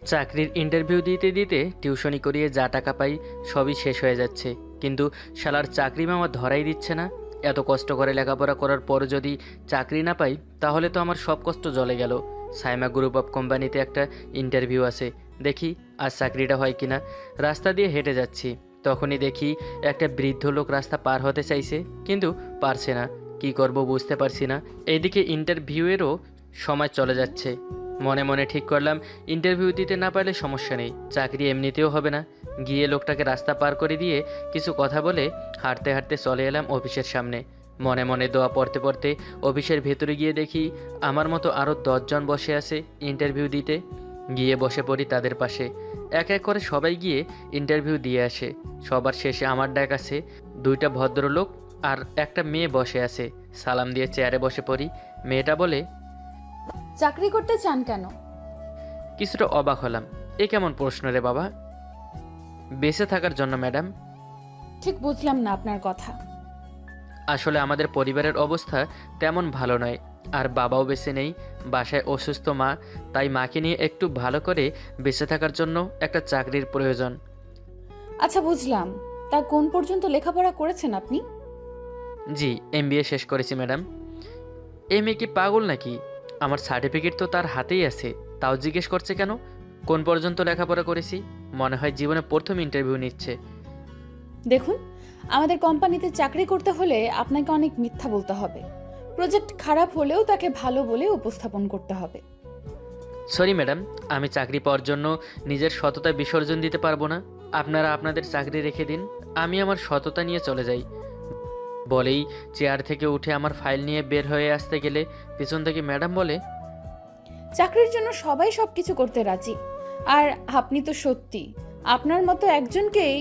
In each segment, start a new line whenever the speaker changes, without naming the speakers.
চাকরির ইন্টারভিউ দিতে দিতে টিউশনি করিয়ে যা টাকা পাই সবই শেষ হয়ে যাচ্ছে। কিন্তু শালার চাকরি মামা ধরাই দিচ্ছে না। এত কষ্ট করে লেখাপড়া করার পর যদি চাকরি না পাই তাহলে তো আমার সব কষ্ট জলে গেল। সাইমা গ্রুপ অফ কোম্পানিতে একটা ইন্টারভিউ আছে, দেখি আজ চাকরিটা হয় কিনা। রাস্তা দিয়ে হেঁটে যাচ্ছি, তখনই দেখি একটা বৃদ্ধ লোক রাস্তা পার হতে চাইছে কিন্তু পারছে না। কি করব বুঝতে পারছি না। এইদিকে ইন্টারভিউয়েরও সময় চলে যাচ্ছে। মনে মনে ঠিক করলাম ইন্টারভিউ দিতে না পারলে সমস্যা নেই, চাকরি এমনিতেও হবে না। গিয়ে লোকটাকে রাস্তা পার করে দিয়ে কিছু কথা বলে হাঁটতে হাঁটতে চলে এলাম অফিসের সামনে। মনে মনে দোয়া পড়তে পড়তে অফিসের ভেতরে গিয়ে দেখি আমার মতো আরও 10 জন বসে আছে ইন্টারভিউ দিতে। গিয়ে বসে পড়ি তাদের পাশে। এক এক করে সবাই গিয়ে ইন্টারভিউ দিয়ে আসে। সবার শেষে আমার ডাক আছে। দুইটা ভদ্রলোক আর একটা মেয়ে বসে আছে। সালাম দিয়ে চেয়ারে বসে পড়ি। মেয়েটা বলে,
চাকরি করতে চান কেন?
কিছুটা অবাক হলাম। এ কেমন প্রশ্ন রে বাবা? বেঁচে থাকার জন্য ম্যাডাম।
ঠিক বুঝলাম না আপনার কথা।
আসলে আমাদের পরিবারের অবস্থা তেমন ভালো নয়, আর বাবাও বেঁচে নেই, বাসায় অসুস্থ মা। তাই মাকে নিয়ে একটু ভালো করে বেঁচে থাকার জন্য একটা চাকরির প্রয়োজন।
আচ্ছা বুঝলাম। তা কোন পর্যন্ত লেখাপড়া করেছেন আপনি?
জি, এমবিএ শেষ করেছি ম্যাডাম। এই মেয়ে কি পাগল নাকি? আমার সার্টিফিকেট তো তার হাতেই আছে, তাও জিজ্ঞেস করছে কেন কোন পর্যন্ত লেখাপড়া করেছি। মনে হয় জীবনে প্রথম ইন্টারভিউ নিচ্ছে।
দেখুন, আমাদের কোম্পানিতে চাকরি করতে হলে আপনাকে অনেক মিথ্যা বলতে হবে। প্রজেক্ট খারাপ হলেও তাকে ভালো বলে উপস্থাপন করতে হবে।
সরি ম্যাডাম, আমি চাকরি পাওয়ার জন্য নিজের সততা বিসর্জন দিতে পারবো না। আপনারা আপনাদের চাকরি রেখে দিন, আমি আমার সততা নিয়ে চলে যাই। বলেই চেয়ার থেকে উঠে আমার ফাইল নিয়ে বের হয়ে আসতে গেলে পিছন থেকে ম্যাডাম বলে,
চাকরির জন্য সবাই সবকিছু করতে রাজি, আর আপনি তো সত্যি আপনার মতো একজনকেই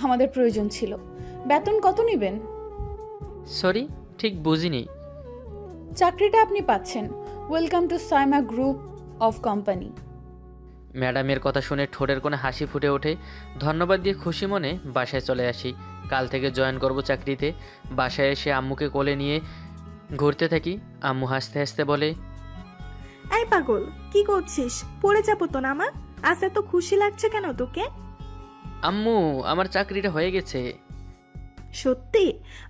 আমাদের প্রয়োজন ছিল। বেতন কত নেবেন?
সরি, ঠিক বুঝিনি।
চাকরিটা আপনি পাচ্ছেন। Welcome to Saima group of company.
ম্যাডামের কথা শুনে ঠোঁটের কোণে হাসি ফুটে ওঠে। ধন্যবাদ দিয়ে খুশি মনে বাসায় চলে আসি। কাল থেকে জয়েন করব চাকরিতে। বাসায় এসে আম্মুকে কোলে নিয়ে ঘুরতে থাকি। আম্মু হাসতে হাসতে বলে,
এই পাগল, কি করছিস? পড়ে যাবো তো না মা। আজ এত খুশি লাগছে কেন তোকে?
আম্মু আমার চাকরিটা হয়ে গেছে।
সত্যি?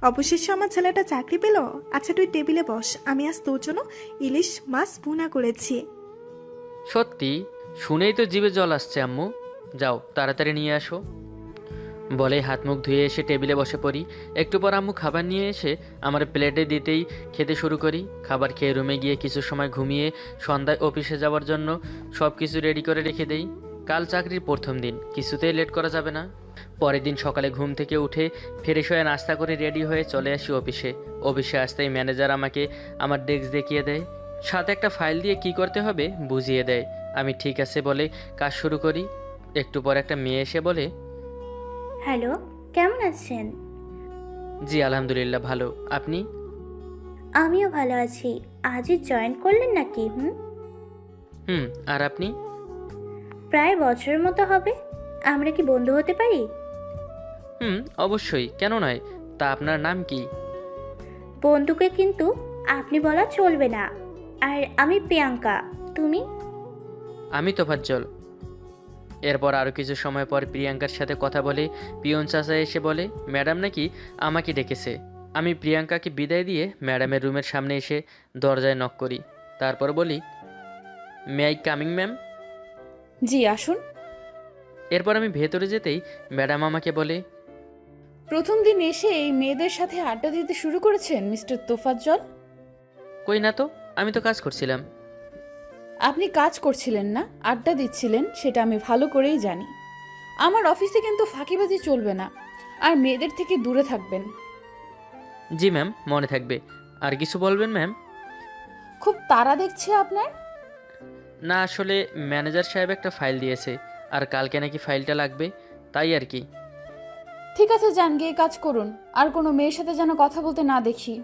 অবশেষে আমার ছেলেটা চাকরি পেল। আচ্ছা তুই টেবিলে বস, আমি আজ তোর জন্য ইলিশ মাছ ভুনা করেছি।
সত্যি? শুনেই তো জিভে জল আসছে আম্মু। যাও তাড়াতাড়ি নিয়ে আসো। বলে হাত মুখ ধুয়ে এসে টেবিলে বসে পড়ি। একটু পর আম্মু খাবার নিয়ে এসে আমার প্লেটে দিতেই খেতে শুরু করি। খাবার খেয়ে রুমে গিয়ে কিছু সময় ঘুমিয়ে সন্ধ্যায় অফিসে যাওয়ার জন্য সব কিছু রেডি করে রেখে দেই। কাল চাকরির প্রথম দিন, কিছুতেই লেট করা যাবে না। পরের দিন সকালে ঘুম থেকে উঠে ফ্রেশ হয়ে নাস্তা করে রেডি হয়ে চলে আসি অফিসে। অফিসে আসতেই ম্যানেজার আমাকে আমার ডেস্ক দেখিয়ে দেয়, সাথে একটা ফাইল দিয়ে কি করতে হবে বুঝিয়ে দেয়। আমি ঠিক আছে বলে কাজ শুরু করি। একটু পর একটা মেয়ে এসে বলে,
হ্যালো, কেমন আছেন?
জি আলহামদুলিল্লাহ ভালো, আপনি?
আমিও ভালো আছি। আজই জয়েন করলেন নাকি?
হুম, আর আপনি?
প্রায় বছরের মতো হবে। আমরা কি বন্ধু হতে পারি?
হুম, অবশ্যই, কেন নয়। তা আপনার নাম কি?
বন্ধুকে কিন্তু আপনি বলা চলবে না। আর আমি প্রিয়াঙ্কা, তুমি?
আমি তোফাজ্জল। এরপর আরও কিছু সময় পর প্রিয়াঙ্কার সাথে কথা বলে পিয়ন চাচা এসে বলে ম্যাডাম নাকি আমাকে ডেকেছে। আমি প্রিয়াঙ্কাকে বিদায় দিয়ে ম্যাডামের রুমের সামনে এসে দরজায় নক করি। তারপর বলি, মে আই কামিং ম্যাম?
জি আসুন।
এরপর আমি ভেতরে যেতেই ম্যাডাম আমাকে বলে,
প্রথম দিন এসে এই মেয়েদের সাথে আড্ডা দিতে শুরু করেছেন মিস্টার তোফাজ্জল?
কই না তো, আমি তো কাজ করছিলাম।
আপনি কাজ করছিলেন না, আড্ডা দিচ্ছিলেন, সেটা আমি ভালো করেই জানি। আমার অফিসে কিন্তু ফাঁকিবাজি চলবে না, আর মেয়েদের থেকে দূরে থাকবেন।
জি ম্যাম, মনে থাকবে। আর কিছু বলবেন ম্যাম?
খুব তাড়া দেখছি আপনার।
না আসলে ম্যানেজার সাহেব একটা ফাইল দিয়েছে, আর কালকে নাকি ফাইলটা লাগবে, তাই আর কি।
ঠিক আছে, যান গিয়ে কাজ করুন, আর কোনো মেয়ের সাথে যেন কথা বলতে না দেখি।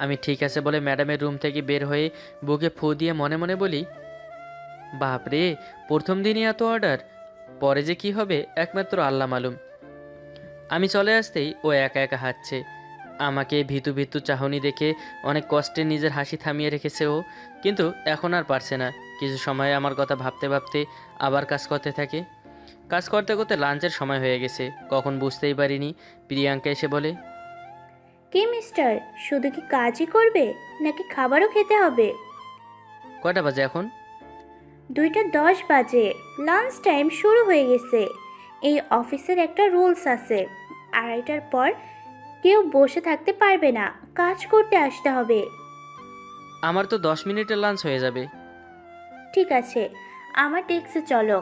আমি ঠিক আছে বলে ম্যাডামের রুম থেকে বের হয়ে বুকে ফু দিয়ে মনে মনে বলি, বাপরে, প্রথম দিনই এত অর্ডার, পরে যে কি হবে একমাত্র আল্লাহ মালুম। আমি চলে আসতেই ও একা একা হাঁটছে। আমাকে ভীতু ভীতু চাহনি দেখে অনেক কষ্টে নিজের হাসি থামিয়ে রেখেছে ও, কিন্তু এখন আর পারছে না। কিছু সময় আমার কথা ভাবতে ভাবতে আবার কাজ করতে থাকে। কাজ করতে করতে লাঞ্চের সময় হয়ে গেছে, কখন বুঝতেই পারিনি। প্রিয়াঙ্কা এসে বলে,
কি মিস্টার, শুধু কি কাজই করবে নাকি খাবারও খেতে হবে?
কয়টা বাজে এখন?
2:10 বাজে, লাঞ্চ টাইম শুরু হয়ে গেছে। এই অফিসের একটা রুলস আছে, 2:30টার পর কেউ বসে থাকতে পারবে না, কাজ করতে আসতে হবে।
আমার তো 10 মিনিটের লাঞ্চ হয়ে যাবে।
ঠিক আছে, আমার ডেস্কে চলো।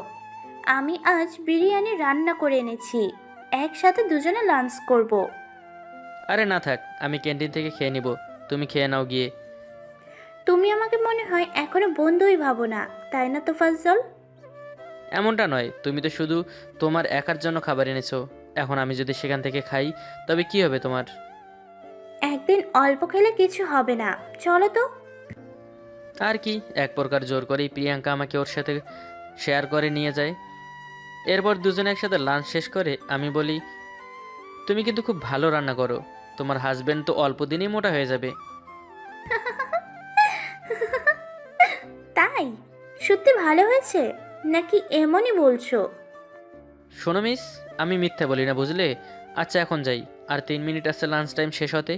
আমি আজ বিরিয়ানি রান্না করে এনেছি, একসাথে দুজনে লাঞ্চ করব।
আরে না থাক, আমি ক্যান্টিন থেকে খেয়ে নিব, তুমি খেয়ে নাও গিয়ে।
তুমি আমাকে মনে হয় এখনো বন্ধুই ভাবো না, তাই না তোফাজ্জল?
এমনটা নয়, তুমি তো শুধু তোমার একার জন্য খাবার এনেছো। এখন আমি যদি সেখান থেকে খাই তবে কি হবে তোমার?
একদিন অল্প খেলে কিছু হবে না, চলো তো।
আর কি, এক প্রকার জোর করেই প্রিয়াঙ্কা আমাকে ওর সাথে শেয়ার করে নিয়ে যায়। এরপর দুজনে একসাথে লাঞ্চ শেষ করে আমি বলি, তুমি কিন্তু খুব ভালো রান্না করো, তোমার হাজবেন্ড তো অল্প দিনেই মোটা হয়ে যাবে।
তাই? সত্যি ভালো হয়েছে নাকি এমনই বলছো?
শোনো মিস, আমি মিথ্যা বলি না বুঝলে। আচ্ছা এখন যাই, আর 3 মিনিট আছে লাঞ্চ টাইম শেষ হতে।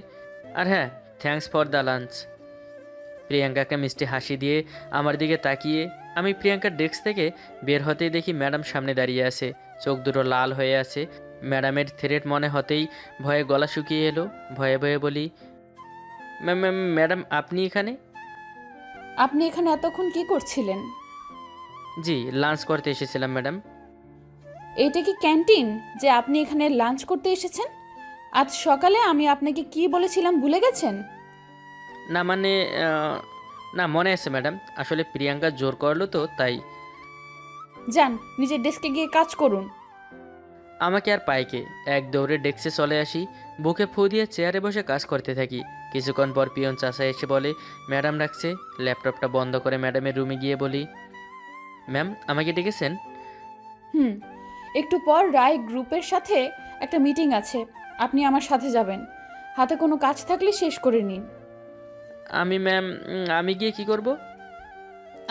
আর হ্যাঁ, থ্যাঙ্কস ফর দ্য লাঞ্চ। প্রিয়াঙ্কাকে মিষ্টি হাসি দিয়ে আমার দিকে তাকিয়ে আমি প্রিয়াঙ্কার ডেস্ক থেকে বের হতেই দেখি ম্যাডাম সামনে দাঁড়িয়ে আছে, চোখ দুটো লাল হয়ে আছে। ম্যাডামের থ্রেট মনে হতেই ভয়ে গলা শুকিয়ে এলো। ভয়ে ভয়ে বলি, ম্যাম ম্যাম ম্যাডাম আপনি এখানে?
আপনি এখানে এতক্ষণ কি করছিলেন?
জি, লাঞ্চ করতে এসেছিলাম ম্যাডাম।
এইটা কি ক্যান্টিন যে আপনি এখানে লাঞ্চ করতে এসেছেন? আজ সকালে আমি আপনাকে কি বলেছিলাম ভুলে গেছেন?
না মানে না মনে আছে ম্যাডাম, আসলে প্রিয়াঙ্কা জোর করলো তো তাই।
যান, নিজের ডেস্কে গিয়ে কাজ করুন।
আমাকে আর পাইকে এক দৌড়ে ডেস্কে চলে আসি, বুকে ফু দিয়ে চেয়ারে বসে কাজ করতে থাকি। কিছুক্ষণ পর পিয়ন চাচা এসে বলে ম্যাডাম ডাকছে। ল্যাপটপটা বন্ধ করে ম্যাডামের রুমে গিয়ে বলি, ম্যাম আমাকে ডেকেছেন?
হুম, একটু পর রায় গ্রুপের সাথে একটা মিটিং আছে, আপনি আমার সাথে যাবেন। হাতে কোনো কাজ থাকলে শেষ করে নিন।
আমি ম্যাম, আমি গিয়ে কি করব?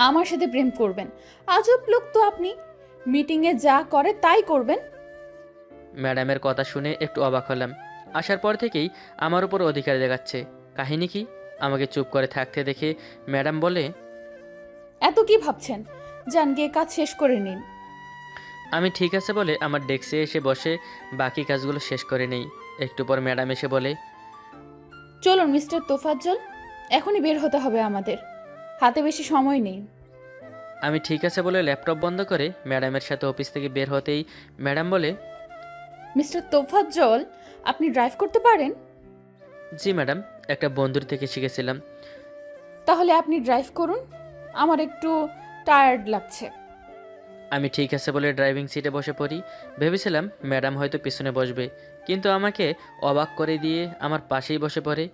আমার সাথে প্রেম করবেন? আজব লোক তো আপনি, মিটিংয়ে যা করে তাই করবেন।
ম্যাডামের কথা শুনে একটু অবাক হলাম। আসার পর থেকেই আমার উপর অধিকার দেখাচ্ছে। কাহিনী কি? আমাকে চুপ করে থাকতে দেখে ম্যাডাম বলে,
এত কি ভাবছেন, যান গিয়ে কাজ শেষ করে নিন।
আমি ঠিক আছে বলে আমার ডেস্কে এসে বসে বাকি কাজগুলো শেষ করে নেই। একটু পর ম্যাডাম এসে বলে,
চলুন মিস্টার তোফাজ্জল, এখনই বের হতে হবে আমাদের, হাতে বেশি সময় নেই।
আমি ঠিক আছে বলে ল্যাপটপ বন্ধ করে ম্যাডামের সাথে অফিস থেকে বের হতেই ম্যাডাম বলে,
মিস্টার তোফাজ্জল, আপনি ড্রাইভ করতে পারেন?
জি ম্যাডাম, একটা বন্ধুর থেকে শিখেছিলাম।
তাহলে আপনি ড্রাইভ করুন, আমার একটু টায়ার্ড লাগছে।
আমি ঠিক আছে বলে ড্রাইভিং সিটে বসে পড়ি। ভেবেছিলাম ম্যাডাম হয়তো পিছনে বসবে, কিন্তু আমাকে অবাক করে দিয়ে আমার পাশেই বসে পড়ে।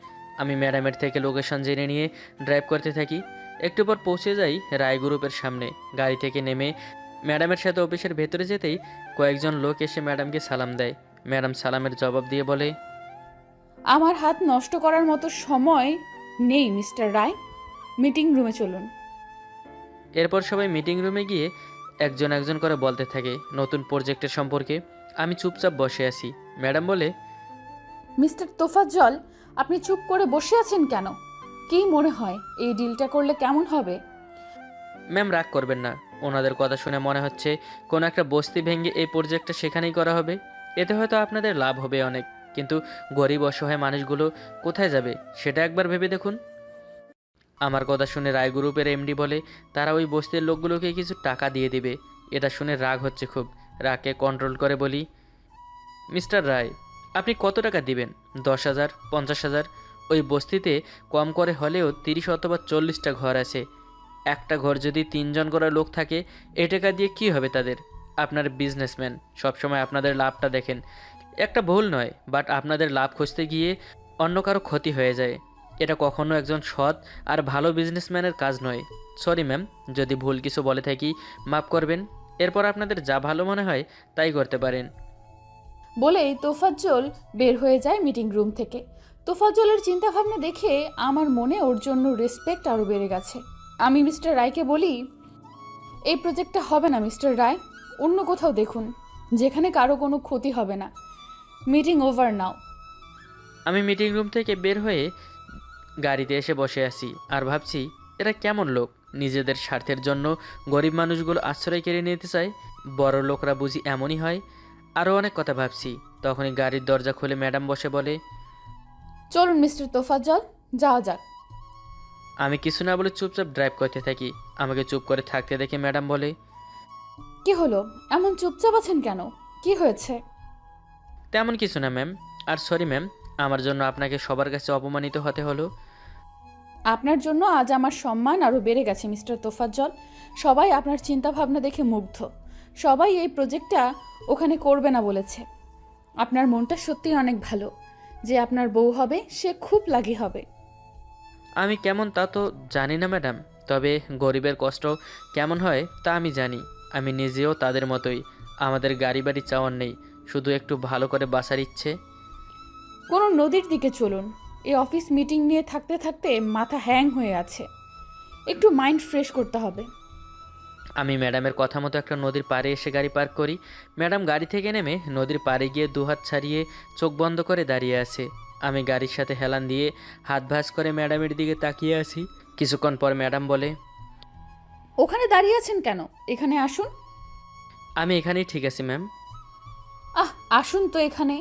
আমি ম্যাডামের থেকে লোকেশন জেনে নিয়ে ড্রাইভ করতে থাকি। একটু পর পৌঁছে যাই রায় গ্রুপের সামনে। গাড়ি থেকে নেমে ম্যাডামের সাথে অফিসের ভেতরে যেতেই কয়েকজন লোক এসে ম্যাডামকে সালাম দেয়। ম্যাডাম সালামের জবাব দিয়ে বলে,
আমার হাত নষ্ট করার মতো সময় নেই মিস্টার রায়, মিটিং রুমে চলুন।
এরপর সবাই মিটিং রুমে গিয়ে একজন একজন করে বলতে থাকে নতুন প্রজেক্টের সম্পর্কে। আমি চুপচাপ বসে আছি। ম্যাডাম বলে,
মিস্টার তোফাজ্জল, আপনি চুপ করে বসে আছেন কেন? কি মনে হয় এই ডিলটা করলে কেমন হবে?
ম্যাম রাগ করবেন না, ওনাদের কথা শুনে মনে হচ্ছে কোনো একটা বস্তি ভেঙে এই প্রজেক্টটা সেখানেই করা হবে। এতে হয়তো আপনাদের লাভ হবে অনেক, কিন্তু গরিব অসহায় মানুষগুলো কোথায় যাবে সেটা একবার ভেবে দেখুন। আমার কথা শুনে রায় গ্রুপের এমডি বলে তারা ওই বস্তির লোকগুলোকে কিছু টাকা দিয়ে দিবে। এটা শুনে রাগ হচ্ছে খুব। রাগকে কন্ট্রোল করে বলি, মিস্টার রায় আপনি কত টাকা দিবেন? 10,000, 50,000? ওই বস্তিতে কম করে হলেও 30 অথবা 40টা ঘর আছে। একটা ঘর যদি 3 জন করে লোক থাকে, এ টাকা দিয়ে কি হবে তাদের? আপনার বিজনেসম্যান, সবসময় আপনাদের লাভটা দেখেন। একটা ভুল নয়, বাট আপনাদের লাভ খুঁজতে গিয়ে অন্য কারো ক্ষতি হয়ে যায়। এটা কখনো একজন সৎ আর ভালো বিজনেসম্যানের কাজ নয়। সরি ম্যাম, যদি ভুল কিছু বলে থাকি মাফ করবেন। এরপর আপনাদের যা ভালো মনে হয় তাই করতে পারেন।
বলেই তোফাজ্জল বের হয়ে যায় মিটিং রুম থেকে। তোফাজ্জলের চিন্তাভাবনা দেখে আমার মনে ওর জন্য রেসপেক্ট আরও বেড়ে গেছে। আমি মিস্টার রায়কে বলি, এই প্রজেক্টটা হবে না মিস্টার রায়, অন্য কোথাও দেখুন যেখানে কারো কোনো ক্ষতি হবে না। মিটিং ওভার নাও।
আমি মিটিং রুম থেকে বের হয়ে গাড়িতে এসে বসে আছি আর ভাবছি, এরা কেমন লোক, নিজেদের স্বার্থের জন্য গরিব মানুষগুলো আশ্রয় কেড়ে নিতে চায়। বড় লোকরা বুঝি এমনই হয়। আরও অনেক কথা ভাবছি, তখনই গাড়ির দরজা খুলে ম্যাডাম বসে বলে,
চলুন মিস্টার তোফাজ্জল, যাওয়া যাক।
আমি কিছু না বলে চুপচাপ ড্রাইভ করতে থাকি। আমাকে চুপ করে থাকতে দেখে ম্যাডাম বলে,
কি হলো, এমন চুপচাপ আছেন কেন? কি হয়েছে?
তেমন কিছু না ম্যাম। আর সরি ম্যাম, আমার জন্য আপনাকে সবার কাছে অপমানিত হতে হলো।
আপনার জন্য আজ আমার সম্মান আরও বেড়ে গেছে মিস্টার তোফাজ্জল। সবাই আপনার চিন্তাভাবনা দেখে মুগ্ধ। সবাই এই প্রজেক্টটা ওখানে করবে না বলেছে। আপনার মনটা সত্যিই অনেক ভালো। যে আপনার বউ হবে সে খুব লাগি হবে।
আমি কেমন তা তো জানি না ম্যাডাম, তবে গরিবের কষ্ট কেমন হয় তা আমি জানি। আমি নিজেও তাদের মতোই। আমাদের গাড়ি বাড়ি চাওয়ার নেই, শুধু একটু ভালো করে বাসার ইচ্ছে।
কোনো নদীর দিকে চলুন। এই অফিস মিটিং নিয়ে থাকতে থাকতে মাথা হ্যাং হয়ে আছে, একটু মাইন্ড ফ্রেশ করতে হবে।
আমি ম্যাডামের কথা মতো একটা নদীর পাড়ে এসে গাড়ি পার্ক করি। ম্যাডাম গাড়ি থেকে নেমে নদীর পাড়ে গিয়ে দুহাত ছাড়িয়ে চোখ বন্ধ করে দাঁড়িয়ে আছে। আমি গাড়ির সাথে হেলান দিয়ে হাত ভাঁজ করে ম্যাডামের দিকে তাকিয়ে আছি। কিছুক্ষণ পর ম্যাডাম বলে,
ওখানে দাঁড়িয়ে আছেন কেন? এখানে আসুন।
আমি এখানেই ঠিক আছি ম্যাম।
আসুন তো এখানে।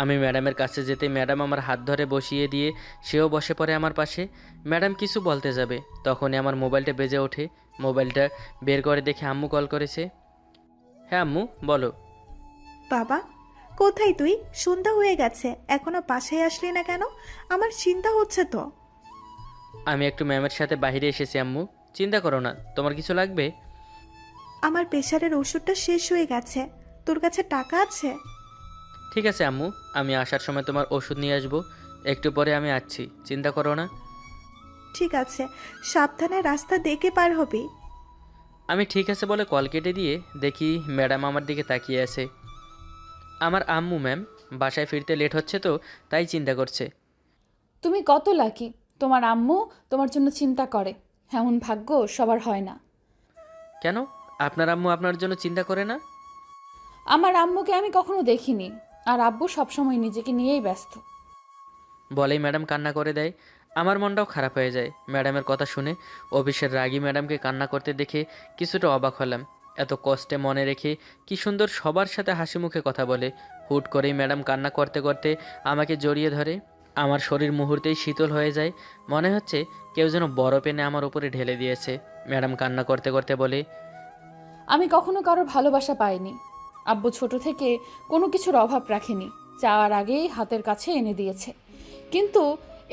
আমি ম্যাডামের কাছে যেতে ম্যাডাম আমার হাত ধরে বসিয়ে দিয়ে সেও বসে পড়ে আমার পাশে। ম্যাডাম কিছু বলতে যাবে, তখনই আমার মোবাইলটা বেজে ওঠে। মোবাইলটা বের করে দেখে আম্মু কল করেছে। হ্যাঁ আম্মু, বলো।
বাবা, কোথায় তুই? সন্ধ্যা হয়ে গেছে, এখনো বাসায় আসলি না কেন? আমার চিন্তা হচ্ছে তো।
আমি একটু ম্যামের সাথে বাইরে এসেছি আম্মু। চিন্তা করো না, তোমার কিছু লাগবে?
আমার প্রেশারের ওষুধটা শেষ হয়ে গেছে, তোর কাছে টাকা আছে?
ঠিক আছে আম্মু, আমি আসার সময় তোমার ওষুধ নিয়ে আসবো। একটু পরে আমি আসছি, চিন্তা করো না।
ঠিক আছে, সাবধানে রাস্তা দেখে পার হবি।
আমি ঠিক আছে বলে কল কেটে দিয়ে দেখি ম্যাডাম আমার দিকে তাকিয়ে আছে। আমার আম্মু ম্যাম, বাসায় ফিরতে লেট হচ্ছে তো তাই চিন্তা করছে।
তুমি কত লাকি, তোমার আম্মু তোমার জন্য চিন্তা করে। এমন ভাগ্য সবার হয় না।
কেন, আপনার আম্মু আপনার জন্য চিন্তা করে না?
আমার আম্মুকে আমি কখনো দেখিনি, আর আব্বু সবসময় নিজেকে নিয়েই ব্যস্ত।
বলেই ম্যাডাম কান্না করে দেয়। আমার মনটাও খারাপ হয়ে যায় ম্যাডামের কথা শুনে। অফিসের রাগী ম্যাডামকে কান্না করতে দেখে কিছুটা অবাক হলাম। এত কষ্টে মনে রেখে কি সুন্দর সবার সাথে হাসি মুখে কথা বলে। হুট করেই ম্যাডাম কান্না করতে করতে আমাকে জড়িয়ে ধরে। আমার শরীর মুহূর্তেই শীতল হয়ে যায়। মনে হচ্ছে কেউ যেন বরফ এনে আমার উপরে ঢেলে দিয়েছে। ম্যাডাম কান্না করতে করতে বলে,
আমি কখনো কারোর ভালোবাসা পাইনি। আব্বু ছোট থেকে কোনো কিছুর অভাব রাখেনি, চাওয়ার আগেই হাতের কাছে এনে দিয়েছে। কিন্তু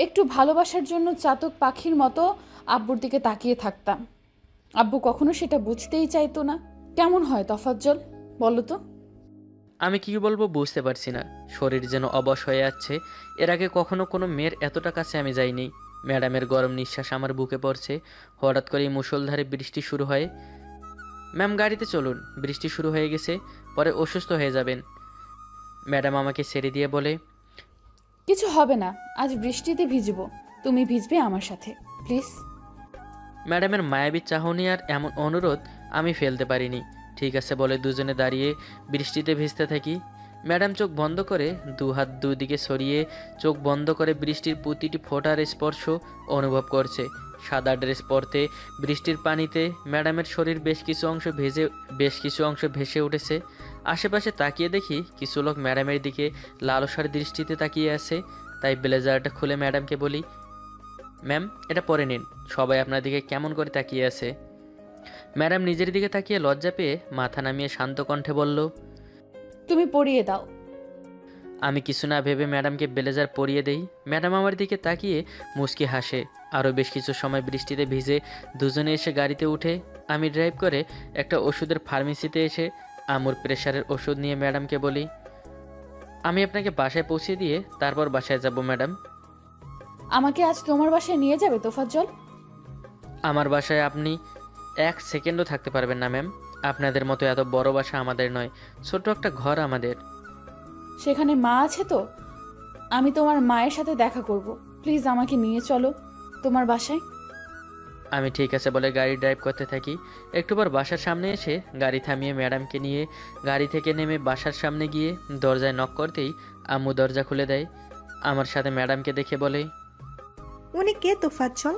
একটু ভালোবাসার জন্য চাতক পাখির মতো আব্বুর দিকে তাকিয়ে থাকতাম। আব্বু কখনো সেটা বুঝতেই চাইতো না। কেমন হয় তফাজ্জল, বলো তো?
আমি কি বলবো বুঝতে পারছি না। শরীর যেন অবশ হয়ে যাচ্ছে। এর আগে কখনো কোনো মেয়ের এতটা কাছে আমি যাইনি। ম্যাডামের গরম নিঃশ্বাস আমার বুকে পড়ছে। হঠাৎ করেই মুষলধারে বৃষ্টি শুরু হয়। ম্যাম গাড়িতে চলুন, বৃষ্টি শুরু হয়ে গেছে, পরে অসুস্থ হয়ে যাবেন। ম্যাডাম আমাকে ছেড়ে দিয়ে বলে,
কিছু হবে না, আজ বৃষ্টিতে ভিজবো, তুমি ভিজবে আমার সাথে, প্লিজ।
ম্যাডামের মায়াবী চাহনি আর এমন অনুরোধ আমি ফেলতে পারিনি। ঠিক আছে বলে দুজনে দাঁড়িয়ে বৃষ্টিতে ভিজতে থাকি। ম্যাডাম চোখ বন্ধ করে দুহাত দুদিকে সরিয়ে চোখ বন্ধ করে বৃষ্টির প্রতিটি ফোঁটার স্পর্শ অনুভব করছে। সাদা ড্রেস পরতে বৃষ্টির পানিতে ম্যাডামের শরীর বেশ কিছু অংশ ভেসে উঠেছে। আশেপাশে তাকিয়ে দেখি কিছু লোক ম্যাডামের দিকে লালসার দৃষ্টিতে তাকিয়ে আছে। তাই ব্লেজারটা খুলে ম্যাডামকে বলি, ম্যাম এটা পরে নিন, সবাই আপনার দিকে কেমন করে তাকিয়ে আছে। ম্যাডাম নিজের দিকে তাকিয়ে লজ্জা পেয়ে মাথা নামিয়ে শান্ত কণ্ঠে বলল,
তুমি পরিয়ে দাও।
আমি কিছু না ভেবে ম্যাডামকে ব্লেজার পরিয়ে দেই। ম্যাডাম আমার দিকে তাকিয়ে মুচকি হাসে। আরও বেশ কিছু সময় বৃষ্টিতে ভিজে দুজনে এসে গাড়িতে উঠে আমি ড্রাইভ করে একটা ওষুধের ফার্মেসিতে এসে আমুর প্রেশারের ওষুধ নিয়ে ম্যাডামকে বলি, আমি আপনাকে বাসায় পৌঁছে দিয়ে তারপর বাসায় যাব ম্যাডাম।
আমাকে আজ তোমার বাসায় নিয়ে যাবে তোফাজ্জল?
আমার বাসায় আপনি 1 সেকেন্ডও থাকতে পারবেন না ম্যাম। আপনাদের মতো এত বড় বাসা আমাদের নয়, ছোট্ট একটা ঘর আমাদের।
সেখানে মা আছে তো? আমি তোমার মায়ের সাথে দেখা করব। প্লিজ আমাকে নিয়ে চলো তোমার বাসায়।
আমি ঠিক আছে বলে গাড়ি ড্রাইভ করতে থাকি। একটু পর বাসার সামনে এসে গাড়ি থামিয়ে ম্যাডামকে নিয়ে গাড়ি থেকে নেমে বাসার সামনে গিয়ে দরজায় নক করতেই আম্মু দরজা খুলে দেয়। আমার সাথে ম্যাডামকে দেখে বলে,
উনি কে তোফাজ্জল?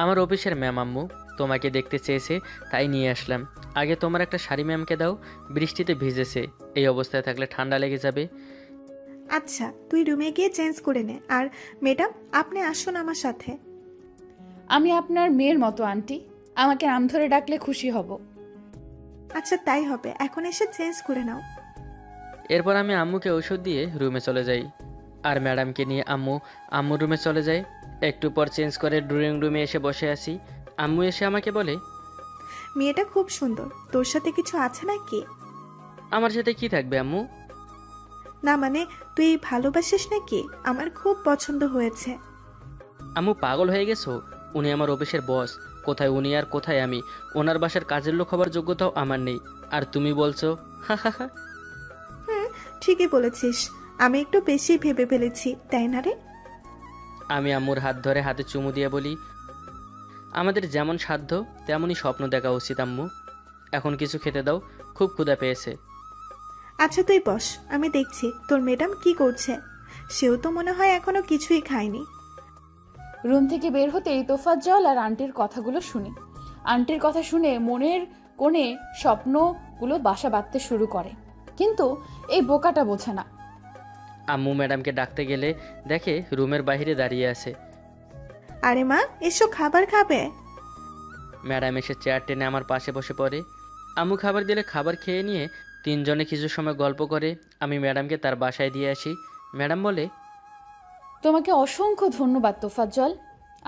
আমার অফিসের ম্যাম আম্মু, তোমাকে দেখতে চেয়েছে তাই নিয়ে আসলাম। আগে তোমার একটা শাড়ি ম্যামকে দাও, বৃষ্টিতে ভিজেছে, এই অবস্থায় থাকলে ঠান্ডা লেগে যাবে।
আচ্ছা, তুই রুমে গিয়ে চেঞ্জ করে নে। আর ম্যাডাম, আপনি আসুন আমার সাথে।
আমি আপনার মেয়ের মতো আন্টি, আমাকে নাম ধরে ডাকলে খুশি হব।
আচ্ছা তাই হবে, এখন এসে চেঞ্জ করে নাও।
এরপর আমি আম্মুকে ওষুধ দিয়ে রুমে চলে যাই আর ম্যাডামকে নিয়ে আম্মুর রুমে চলে যায়। একটু পর চেঞ্জ করে ড্রয়িং রুমে এসে বসে আছি। আম্মু এসে আমাকে বলে,
মেয়েটা খুব সুন্দর, তোর সাথে কিছু আছে নাকি?
আমার সাথে কি থাকবে আম্মু?
না মানে, তুই ভালোবাসিস নাকি? আমার খুব পছন্দ হয়েছে।
আম্মু পাগল হয়ে গেছো? উনি আমার অফিসের বস, কোথায় উনি আর কোথায় আমি? ওনার বাসার কাজের লোক হবার যোগ্যতাও আমার নেই, আর তুমি বলছো হা হা হা।
হুম, ঠিকই বলেছিস। আমি একটু বেশি ভেবে ফেলেছি, তাই না রে?
আমি আম্মুর হাত ধরে হাতে চুমু দিয়ে বলি, আমাদের যেমন সাধ্য তেমনই স্বপ্ন দেখা উচিত আম্মু। এখন কিছু খেতে দাও, খুব ক্ষুধা পেয়েছে।
আচ্ছা তুই বস, আমি দেখছি তোর ম্যাডাম কি করছে। সেও তো মনে হয় এখনো কিছুই খায়নি।
রুম থেকে বের হতেই তোফাজ্জল আর আন্টির কথাগুলো শুনি। আন্টির কথা শুনে মনের কোণে স্বপ্নগুলো বাসা বাঁধতে শুরু করে, কিন্তু এই বোকাটা বোঝে না।
আম্মু ম্যাডামকে ডাকতে গেলে দেখে রুমের বাইরে দাঁড়িয়ে আছে।
আরে মা, এসো খাবার খাবে।
ম্যাডাম এসে চেয়ার টেনে আমার পাশে বসে পড়ে। আম্মু খাবার দিলে খাবার খেয়ে নিয়ে তিনজনে কিছু সময় গল্প করে আমি ম্যাডামকে তার বাসায় দিয়ে আসি। ম্যাডাম বলে,
তোমাকে অসংখ্য ধন্যবাদ তোফাজ্জল,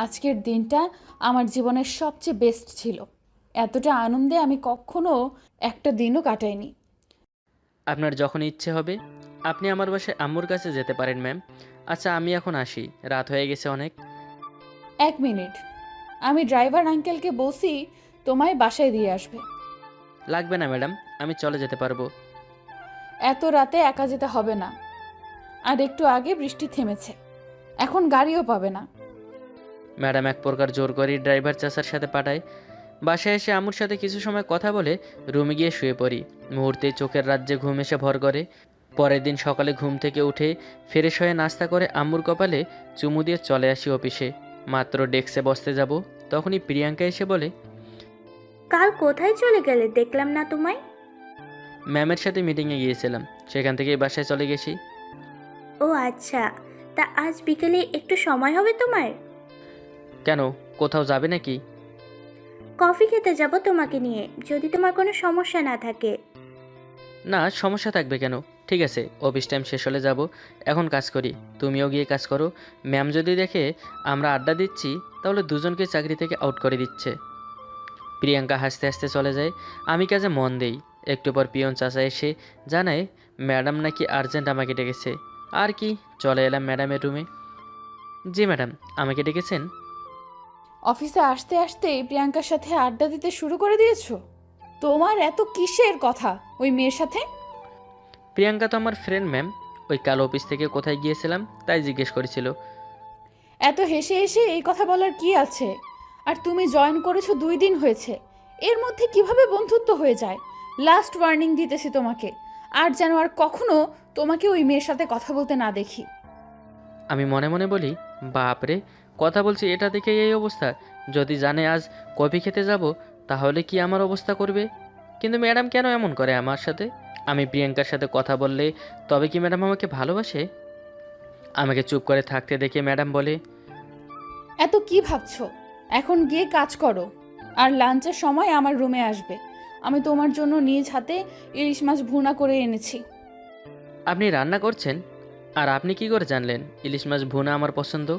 আজকের দিনটা আমার জীবনের সবচেয়ে বেস্ট ছিল। এতটা আনন্দে আমি কখনো একটা দিনও কাটাইনি।
আপনার যখন ইচ্ছে হবে আপনি আমার বাসায় আম্মুর কাছে যেতে পারেন ম্যাম। আচ্ছা আমি এখন আসি, রাত হয়ে গেছে অনেক।
1 মিনিট, আমি ড্রাইভার আঙ্কেলকে বলছি তোমায় বাসায় দিয়ে আসবে।
লাগবে না ম্যাডাম, আমি চলে যেতে পারবো।
এত রাতে একা যেতে হবে না, আর একটু আগে বৃষ্টি থেমেছে, এখন গাড়িও পাবে না।
ম্যাডাম এক প্রকার জোর করে ড্রাইভার চাচার সাথে পাঠায়। বাসায় এসে আম্মুর সাথে কিছু সময় কথা বলে রুমে গিয়ে শুয়ে পড়ি। মুহূর্তেই চোখের রাজ্যে ঘুম এসে ভর করে। পরের দিন সকালে ঘুম থেকে উঠে ফ্রেশ হয়ে নাস্তা করে আম্মুর কপালে চুমু দিয়ে চলে আসি অফিসে। মাত্র ডেস্কে বসতে যাব তখনই প্রিয়াঙ্কা এসে বলে,
কাল কোথায় চলে গেলে, দেখলাম না তোমায়।
ম্যামের সাথে মিটিংয়ে গিয়েছিলাম, সেখান থেকেই বাসায় চলে গেছি।
ও আচ্ছা, তা আজ বিকেলে একটু সময় হবে তোমার?
কেন, কোথাও যাবে নাকি?
কফি খেতে যাব তোমাকে নিয়ে, যদি তোমার কোনো সমস্যা না থাকে।
না, সমস্যা থাকবে কেন? ঠিক আছে, অফিস টাইম শেষ হলে যাব। এখন কাজ করি, তুমিও গিয়ে কাজ করো। ম্যাম যদি দেখে আমরা আড্ডা দিচ্ছি তাহলে দুজনকে চাকরি থেকে আউট করে দিচ্ছে। প্রিয়াঙ্কা হাসতে হাসতে চলে যায়। আমি কাজে মন দেই। একটু পর পিয়ন চাচা এসে জানায় ম্যাডাম নাকি আর্জেন্ট আমাকে ডেকেছে। আর কি, চলে এলাম ম্যাডামের রুমে। জি ম্যাডাম, আমাকে ডেকেছেন?
অফিসে আসতে আসতে প্রিয়াঙ্কার সাথে আড্ডা দিতে শুরু করে দিয়েছো? তোমার এত কিসের কথা ওই মেয়ের সাথে?
প্রিয়াঙ্কা তো আমার ফ্রেন্ড ম্যাম, ওই কাল অফিস থেকে কোথায় গিয়েছিলাম তাই জিজ্ঞেস করেছিল।
এত হেসে হেসে এই কথা বলার কি আছে? আর তুমি জয়েন করেছো 2 দিন হয়েছে, এর মধ্যে কিভাবে বন্ধুত্ব হয়ে যায়? লাস্ট ওয়ার্নিং দিতেছি তোমাকে, আর যেন আর কখনো তোমাকে ওই মেয়ের সাথে কথা বলতে না দেখি।
আমি মনে মনে বলি, বাপরে, কথা বলছি এটা দেখে এই অবস্থা। যদি জানে আজ কফি খেতে যাব তাহলে কি আমার অবস্থা করবে? কিন্তু ম্যাডাম কেন এমন করে আমার সাথে? আমি প্রিয়াঙ্কার সাথে কথা বললে তবে কি ম্যাডাম আমাকে ভালোবাসে? আমাকে চুপ করে থাকতে দেখে ম্যাডাম বলে,
এত কি ভাবছো? এখন গিয়ে কাজ করো, আর লাঞ্চের সময় আমার রুমে আসবে। আমি তোমার জন্য নিজ হাতে ইলিশ মাছ ভুনা করে এনেছি।
আপনি রান্না করছেন? আর আপনি কি করে জানলেন ইলিশ মাছ ভুনা আমার পছন্দ?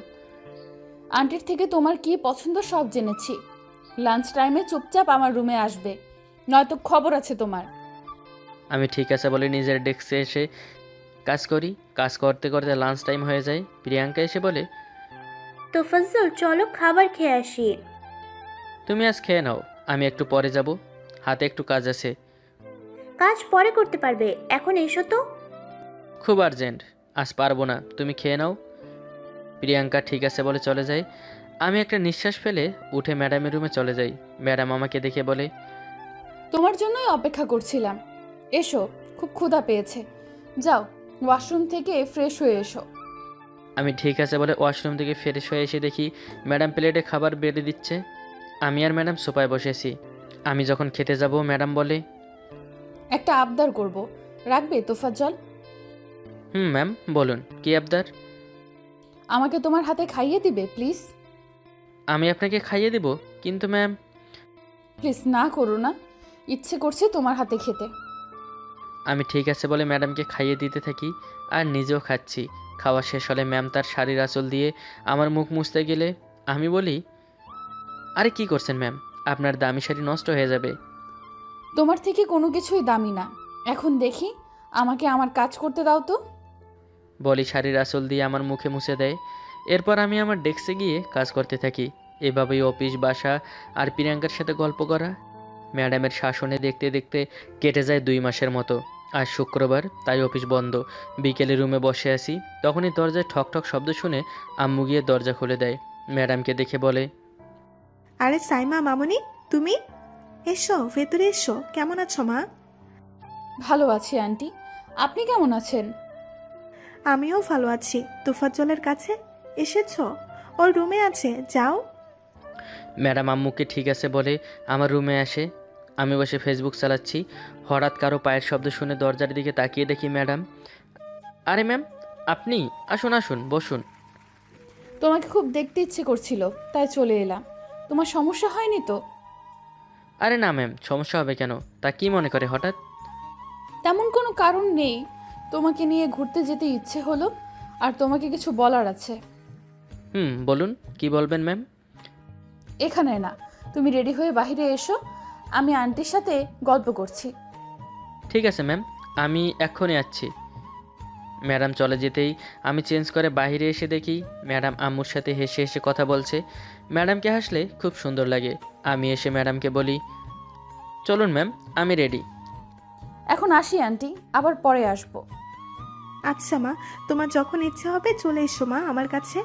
আন্টির থেকে তোমার কি পছন্দ সব জেনেছি। লাঞ্চ টাইমে চুপচাপ আমার রুমে আসবে, নয়তো খবর আছে তোমার।
আমি ঠিক আছে বলে নিজের ডেস্কে এসে কাজ করি। কাজ করতে করতে লাঞ্চ টাইম হয়ে যায়। প্রিয়াঙ্কা এসে বলে,
তোফাজ্জল, চলো খাবার খেয়ে আসি।
তুমি আজ খেয়ে নাও, আমি একটু পরে যাব, হাতে একটু কাজ আছে।
কাজ পরে করতে পারবে, এখন এসো তো।
খুব আর্জেন্ট। আজ পারবো না, তুমি খেয়ে নাও। প্রিয়াঙ্কা ঠিক আছে বলে চলে যায়। আমি একটা নিঃশ্বাস ফেলে উঠে ম্যাডামের রুমে চলে যাই। ম্যাডাম আমাকে দেখে বলে,
তোমার জন্যই অপেক্ষা করছিলাম। এসো, খুব ক্ষুধা পেয়েছে। যাও, ওয়াশরুম থেকে ফ্রেশ হয়ে এসো।
আমি ঠিক আছে বলে ওয়াশরুম থেকে ফ্রেশ হয়ে এসে দেখি ম্যাডাম প্লেটে খাবার বেড়ে দিচ্ছে। আমি আর ম্যাডাম সোফায় বসেছি। আমি যখন খেতে যাব ম্যাডাম বলে,
একটা আবদার করব, রাখবে তোফাজ্জল?
হুম ম্যাম, বলুন কি আবদার।
আমাকে তোমার হাতে খাইয়ে দিবে প্লিজ?
আমি আপনাকে খাইয়ে দেব, কিন্তু ম্যাম।
প্লিজ না করো না, ইচ্ছে করছে তোমার হাতে খেতে।
আমি ঠিক আছে বলে ম্যাডামকে খাইয়ে দিতে থাকি আর নিজেও খাচ্ছি। খাওয়া শেষ হলে ম্যাম তার শাড়ির আঁচল দিয়ে আমার মুখ মুছতে গেলে আমি বলি, আরে কি করছেন ম্যাম, আপনার দামি শাড়ি নষ্ট হয়ে যাবে।
তোমার থেকে কোনো কিছুই দামি না। এখন দেখি, আমাকে আমার কাজ করতে দাও তো।
বলি শাড়ির আঁচল দিয়ে আমার মুখে মুছে দেয়। এরপর আমি আমার ডেস্কে গিয়ে কাজ করতে থাকি। এভাবেই অফিস, বাসা আর প্রিয়াঙ্কার সাথে গল্প করা। ম্যাডামের শাসনে দেখতে দেখতে কেটে যায় 2 মাসের মতো। আজ শুক্রবার, তাই অফিস বন্ধ। বিকেলে রুমে বসে আছি, তখনই দরজায় ঠক ঠক শব্দ শুনে আম্মু গিয়ে দরজা খুলে দেয়। ম্যাডামকে দেখে বলে,
আরে সাইমা মামুনি, তুমি এসো, ভেতরে এসো। কেমন আছো মা?
ভালো আছি আন্টি, আপনি কেমন আছেন?
আমিও ভালো আছি। তোফাজ্জলের কাছে এসেছো? ওর রুমে আছে, যাও।
ম্যাডাম আম্মুকে ঠিক আছে বলে আমার রুমে আসে। আমি বসে ফেসবুক চালাচ্ছি। হঠাৎ কারো পায়ের শব্দ শুনে দরজার দিকে তাকিয়ে দেখি ম্যাডাম। আরে ম্যাম, আপনি? আসুন আসুন, বসুন।
তোমাকে খুব দেখতে ইচ্ছে করছিল, তাই চলে এলাম। তোমার সমস্যা হয়নি তো?
আরে না ম্যাম, সমস্যা হবে কেন? তা কি মনে করে হঠাৎ?
তেমন কোনো কারণ নেই, তোমাকে নিয়ে ঘুরতে যেতে ইচ্ছে হলো, আর তোমাকে কিছু বলার আছে।
বলুন, কি বলবেন ম্যাম?
এখানে না, তুমি রেডি হয়ে বাইরে এসো, আমি আন্টির সাথে গল্প করছি।
ঠিক আছে ম্যাম, আমি এক্ষুনি আসছি। ম্যাডাম চলে যেতেই আমি চেঞ্জ করে বাইরে এসে দেখি ম্যাডাম আম্মুর সাথে হেসে হেসে কথা বলছে। ম্যাডামকে হাসলে খুব সুন্দর লাগে। আমি এসে ম্যাডামকে বলি, চলুন ম্যাম, আমি রেডি।
এখন আসি আন্টি, আবার পরে আসবো।
আচ্ছা মা, তোমার যখন ইচ্ছে হবে চলে এসো মা আমার কাছে।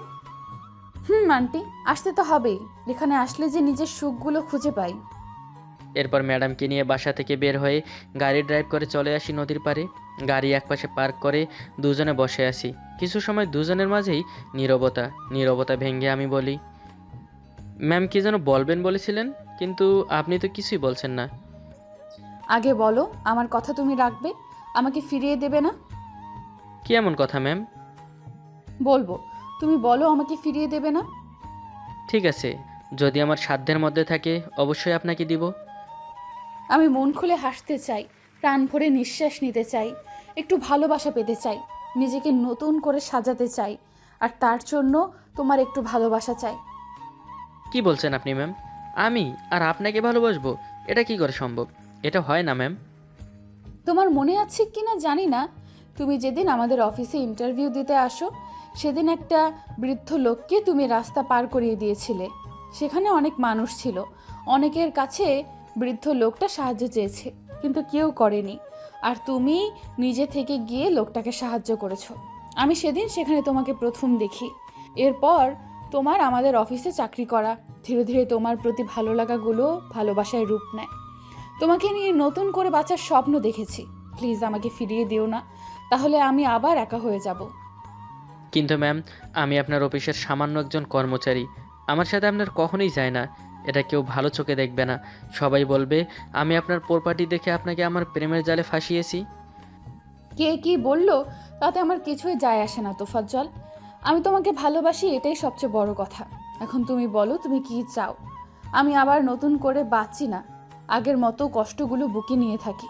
আন্টি, আসতে তো হবেই। এখানে আসলে যে নিজের সুখগুলো খুঁজে পাই।
এরপর ম্যাডামকে নিয়ে বাসা থেকে বের হয়ে গাড়ি ড্রাইভ করে চলে আসি নদীর পাড়ে। গাড়ি একপাশে পার্ক করে দুজনে বসে আসি। কিছু সময় দুজনের মাঝেই নীরবতা ভেঙে আমি বলি, ম্যাম কি যেন বলবেন বলেছিলেন, কিন্তু আপনি তো কিছুই বলছেন না।
আগে বলো, আমার কথা তুমি রাখবে, আমাকে ফিরিয়ে দেবে না?
কি এমন কথা ম্যাম?
বলবো, তুমি বলো আমাকে ফিরিয়ে দেবে না?
ঠিক আছে, যদি আমার সাধ্যের মধ্যে থাকে অবশ্যই আপনাকে দিব।
আমি মন খুলে হাসতে চাই, প্রাণ ভরে নিঃশ্বাস নিতে চাই, একটু ভালোবাসা পেতে চাই, নিজেকে নতুন করে সাজাতে চাই, আর তার জন্য তোমার একটু ভালোবাসা চাই।
কি বলছেন আপনি ম্যাম? আমি আর আপনাকে ভালোবাসবো? এটা কি করে সম্ভব? এটা হয় না ম্যাম।
তোমার মনে আছে কি না জানি না, তুমি যেদিন আমাদের অফিসে ইন্টারভিউ দিতে আসো, সেদিন একটা বৃদ্ধ লোককে তুমি রাস্তা পার করিয়ে দিয়েছিলে। সেখানে অনেক মানুষ ছিল, অনেকের কাছে বৃদ্ধ লোকটা সাহায্য চেয়েছে, কিন্তু কেউ করেনি, আর তুমি নিজে থেকে গিয়ে লোকটাকে সাহায্য করেছো। আমি সেদিন সেখানে তোমাকে প্রথম দেখি। এরপর তোমার আমাদের অফিসে চাকরি করা, ধীরে ধীরে তোমার প্রতি ভালো লাগাগুলো ভালোবাসায় রূপ নেয়। তোমাকে নিয়ে নতুন করে বাঁচার স্বপ্ন দেখেছি। প্লিজ আমাকে ফিরিয়ে দিও না, তাহলে আমি আবার একা হয়ে যাব।
কিন্তু ম্যাম, আমি আপনার অফিসের সামান্য একজন কর্মচারী। আমার সাথে আপনার কখনোই যায় না। এটা কেউ ভালো চোখে দেখবে না। সবাই বলবে আমি আপনার প্রপার্টি দেখে আপনাকে আমার প্রেমের জালে ফাঁসিয়েছি।
কে কি বললো তাতে আমার কিছুই যায় আসে না তোফাজ্জল। আমি তোমাকে ভালোবাসি, এটাই সবচেয়ে বড় কথা। এখন তুমি বলো তুমি কি চাও। আমি আবার নতুন করে বাঁচি না, আগের মতো কষ্টগুলো বুকে নিয়ে থাকি।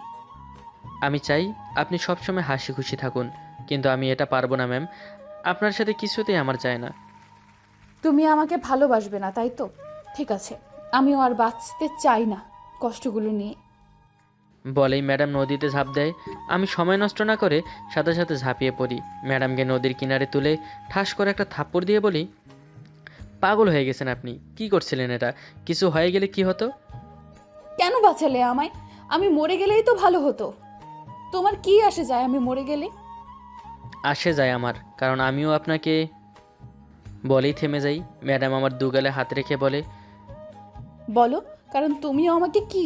আমি চাই আপনি সবসময় হাসি খুশি থাকুন, কিন্তু আমি এটা পারবো না ম্যাম। আপনার সাথে কিছুতেই আমার যায় না।
তুমি আমাকে ভালোবাসবে না, তাই তো? ঠিক আছে, আমিও আর বাঁচতে চাই না কষ্টগুলো নিয়ে।
বলেই ম্যাডাম নদীতে ঝাঁপ দেয়। আমি সময় নষ্ট না করে সাথে সাথে ঝাঁপিয়ে পড়ি। ম্যাডামকে নদীর কিনারে তুলে ঠাস করে একটা থাপ্পড় দিয়ে বলি, পাগল হয়ে গেছেন আপনি? কি করছিলেন এটা? কিছু হয়ে গেলে কি হতো?
কেন বাঁচালে আমায়? আমি মরে গেলেই তো ভালো হতো। তোমার কি আসে যায় আমি মরে গেলে?
আসে যায় আমার, কারণ আমিও আপনাকে বলেই থেমে যাই। ম্যাডাম আমার দুগালে হাত রেখে বলে,
বলো, কারণ তুমিও আমাকে কি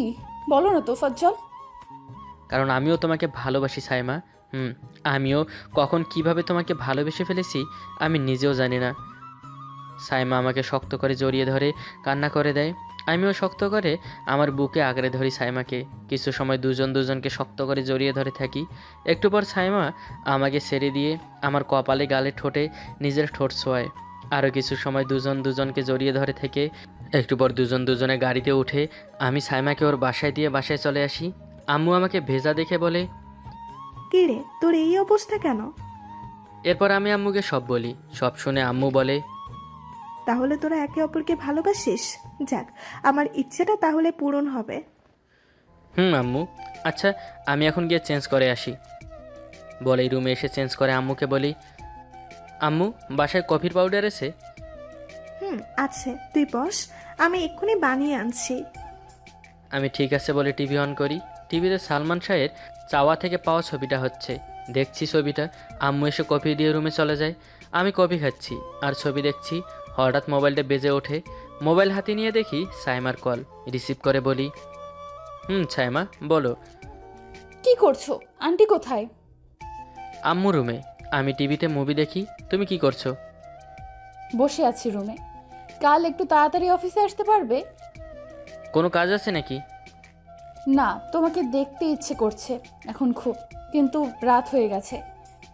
বলো না তোফাজ্জল।
কারণ আমিও তোমাকে ভালোবাসি সাইমা। আমিও কখন কিভাবে তোমাকে ভালোবেসে ফেলেছি আমি নিজেও জানি না। সাইমা আমাকে শক্ত করে জড়িয়ে ধরে কান্না করে দেয়। আমিও শক্ত করে আমার বুকে আঁকড়ে ধরি সাইমাকে। কিছু সময় দুজনকে শক্ত করে জড়িয়ে ধরে থাকি। একটু পর সাইমা আমাকে ছেড়ে দিয়ে আমার কপালে গালে ঠোঁটে নিজের ঠোঁট ছোঁয়ায়। আরও কিছু সময় দুজনকে জড়িয়ে ধরে থেকে একটু পর দুজনে গাড়িতে উঠে আমি সাইমাকে ওর বাসায় দিয়ে বাসায় চলে আসি। আম্মু আমাকে ভেজা দেখে বলে,
কি রে, তোর এই অবস্থা কেন?
এরপর আমি আম্মুকে সব বলি। সব শুনে আম্মু বলে,
তাহলে তোরা একে অপরকে ভালোবাসিস? যাক, আমার ইচ্ছেটা তাহলে পূরণ হবে।
আম্মু, আচ্ছা আমি এখন গিয়ে চেঞ্জ করে আসি। বলেই রুমে এসে চেঞ্জ করে আম্মুকে বলি, আম্মু বাসায় কফির পাউডার আছে?
আছে, তুই বস, আমি এক্ষুনি বানিয়ে আনছি।
আমি ঠিক আছে বলে টিভি অন করি। টিভিতে সালমান শাহের চাওয়া থেকে পাওয়া ছবিটা হচ্ছে। দেখছি ছবিটা। আম্মু এসে কফি দিয়ে রুমে চলে যায়। আমি কফি খাচ্ছি আর ছবি দেখছি। হঠাৎ মোবাইলটা বেজে ওঠে। মোবাইল হাতে নিয়ে দেখি সাইমার কল। রিসিভ করে বলি, সাইমা বলো।
কি করছো? আন্টি কোথায়?
আম্মু রুমে। আমি টিভিতে মুভি দেখি। তুমি কি করছো?
বসে আছি রুমে। কাল একটু তাড়াতাড়ি অফিসে আসতে পারবে?
কোনো কাজ আছে নাকি?
না, তোমাকে দেখতে ইচ্ছে করছে এখন খুব, কিন্তু রাত হয়ে গেছে,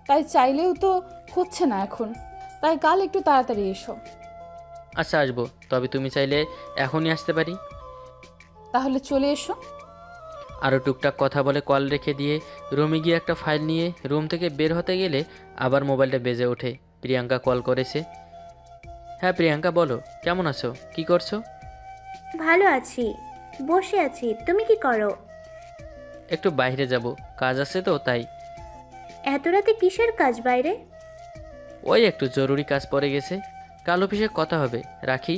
তাই চাইলেও তো হচ্ছে না এখন। তাই কাল একটু তাড়াতাড়ি এসো।
আচ্ছা আসবো, তবে তুমি চাইলে এখনই আসতে পারি।
তাহলে চলে এসো।
আরও টুকটাক কথা বলে কল রেখে দিয়ে রুমে গিয়ে একটা ফাইল নিয়ে রুম থেকে বের হতে গেলে আবার মোবাইলটা বেজে ওঠে। প্রিয়াঙ্কা কল করেছে। হ্যাঁ প্রিয়াঙ্কা বলো, কেমন আছো, কি করছো?
ভালো আছি, বসে আছি। তুমি কি করো?
একটু বাইরে যাব, কাজ আছে তো তাই।
এত রাতে কিসের কাজ বাইরে?
ওই একটু জরুরি কাজ পড়ে গেছে, কাল অফিসে কথা হবে, রাখি।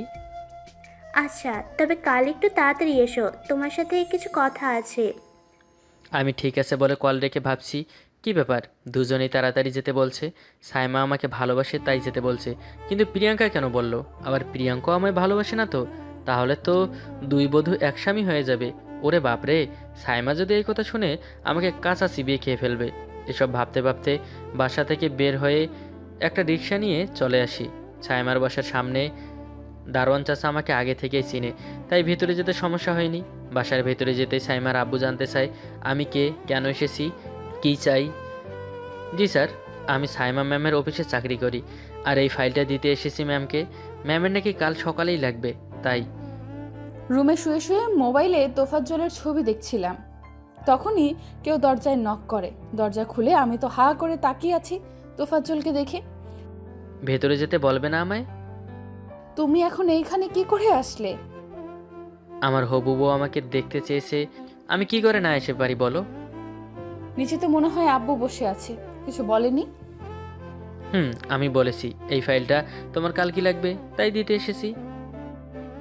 আচ্ছা, তবে কাল একটু তাড়াতাড়ি এসো, তোমার সাথে কিছু কথা আছে।
আমি ঠিক আছে বলে কল রেখে ভাবছি কি ব্যাপার, দুজনেই তাড়াতাড়ি যেতে বলছে। সাইমা আমাকে ভালোবাসে তাই যেতে বলছে, কিন্তু প্রিয়াঙ্কা কেন বলল? আবার প্রিয়াঙ্কাও আমায় ভালোবাসে না তো? তাহলে তো দুই বধূ এক স্বামী হয়ে যাবে। ওরে বাপরে, সাইমা যদি এই কথা শুনে আমাকে কাঁচা চিবিয়ে খেয়ে ফেলবে। এসব ভাবতে ভাবতে বাসা থেকে বের হয়ে একটা রিক্সা নিয়ে চলে আসি। সাইমার বাসার সামনে দারোয়ান চাচা আমাকে আগে থেকেই চিনে, তাই ভেতরে যেতে সমস্যা হয়নি। বাসার ভেতরে যেতেই সাইমার আব্বু জানতে চায় আমি কে, কেন এসেছি, কী চাই। জি স্যার, আমি সাইমা ম্যামের অফিসে চাকরি করি, আর এই ফাইলটা দিতে এসেছি ম্যামকে। ম্যামের নাকি কাল সকালেই লাগবে, তাই।
রুমে শুয়ে শুয়ে মোবাইলে তোফাজ্জলের ছবি দেখছিলাম, তখনই কেউ দরজায় নক করে। দরজা খুলে আমি তো হা করে তাকিয়ে আছি তোফাজ্জলকে দেখে।
ভেতরে যেতে বলবে না আমায়?
তুমি এখন এইখানে কি করে আসলে?
আমার হবু বউ আমাকে দেখতে চেয়েছে, আমি কি করে না এসে পারি বলো?
নিচে তো মনে হয় আব্বু বসে আছে, কিছু বলেনি?
আমি বলেছি এই ফাইলটা তোমার কাল কি লাগবে, তাই দিতে এসেছি।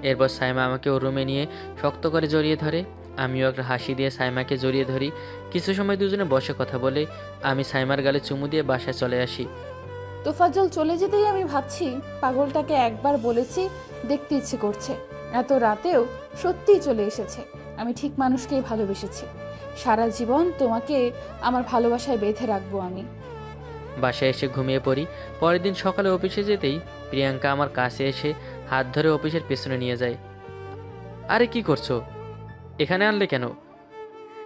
এরপর সাইমা আমাকে ওর রুমে নিয়ে শক্ত করে জড়িয়ে ধরে। আমিও একটা হাসি দিয়ে সাইমাকে জড়িয়ে ধরি। কিছু সময় দুজনে বসে কথা বলে আমি সাইমার গালে চুমু দিয়ে বাসায় চলে আসি।
তোফাজ্জল চলে যেতেই আমি ভাবছি, পাগলটাকে একবার বলেছি দেখতে ইচ্ছে করছে, এত রাতেও সত্যিই চলে এসেছে। আমি ঠিক মানুষকেই ভালোবেসেছি। সারা জীবন তোমাকে আমার ভালোবাসায় বেঁধে রাখবো আমি।
বাসায় এসে ঘুমিয়ে পড়ি। পরের দিন সকালে অফিসে যেতেই প্রিয়াঙ্কা আমার কাছে এসে হাত ধরে অফিসের পেছনে নিয়ে যায়। আরে কি করছো, এখানে আনলে কেন?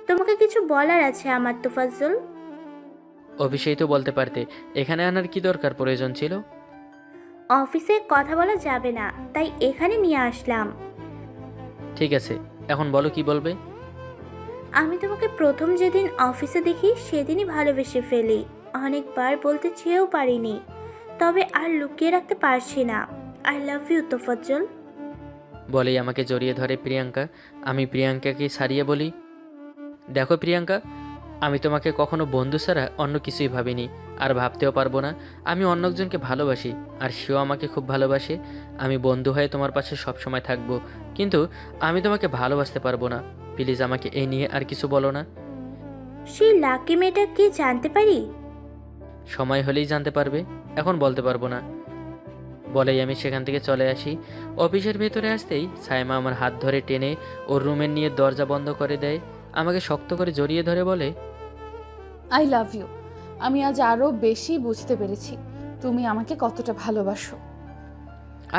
তোমাকে কিছু বলার আছে আমার তোফাজ্জল।
অফিসেই তো বলতে পারতে, এখানে আনার কি দরকার প্রয়োজন ছিল?
অফিসে কথা বলা যাবে না, তাই এখানে নিয়ে আসলাম।
ঠিক আছে, এখন বলো কি বলবে।
আমি তোমাকে প্রথম যেদিন অফিসে দেখি সেদিনই ভালোবেসে ফেলি। অনেকবার বলতে চেয়েও পারিনি, তবে আর লুকিয়ে রাখতে পারছি না। I love you Tofazzal.
বলেই আমাকে জড়িয়ে ধরে প্রিয়াঙ্কা। আমি প্রিয়াঙ্কাকে ছাড়িয়ে বলি, দেখো প্রিয়াঙ্কা, আমি তোমাকে কখনো বন্ধু ছাড়া অন্য কিছুই ভাবিনি, আর ভাবতেও পারবো না। আমি অন্য একজনকে ভালোবাসি, আর সেও আমাকে খুব ভালোবাসে। আমি বন্ধু হয়ে তোমার পাশে সবসময় থাকবো, কিন্তু আমি তোমাকে ভালোবাসতে পারবো না। প্লিজ আমাকে এই নিয়ে আর কিছু বলো না।
সেই লাকি মেয়েটা কি জানতে পারি?
সময় হলেই জানতে পারবে, এখন বলতে পারবো না। বলেই আমি সেখান থেকে চলে আসি। অফিসের ভেতরে আসতেই সাইমা আমার হাত ধরে টেনে ওর রুমের নিয়ে দরজা বন্ধ করে দেয়। আমাকে শক্ত করে জড়িয়ে ধরে বলে,
আই লাভ ইউ। আমি আজ আরও বেশি বুঝতে পেরেছি তুমি আমাকে কতটা ভালোবাসো।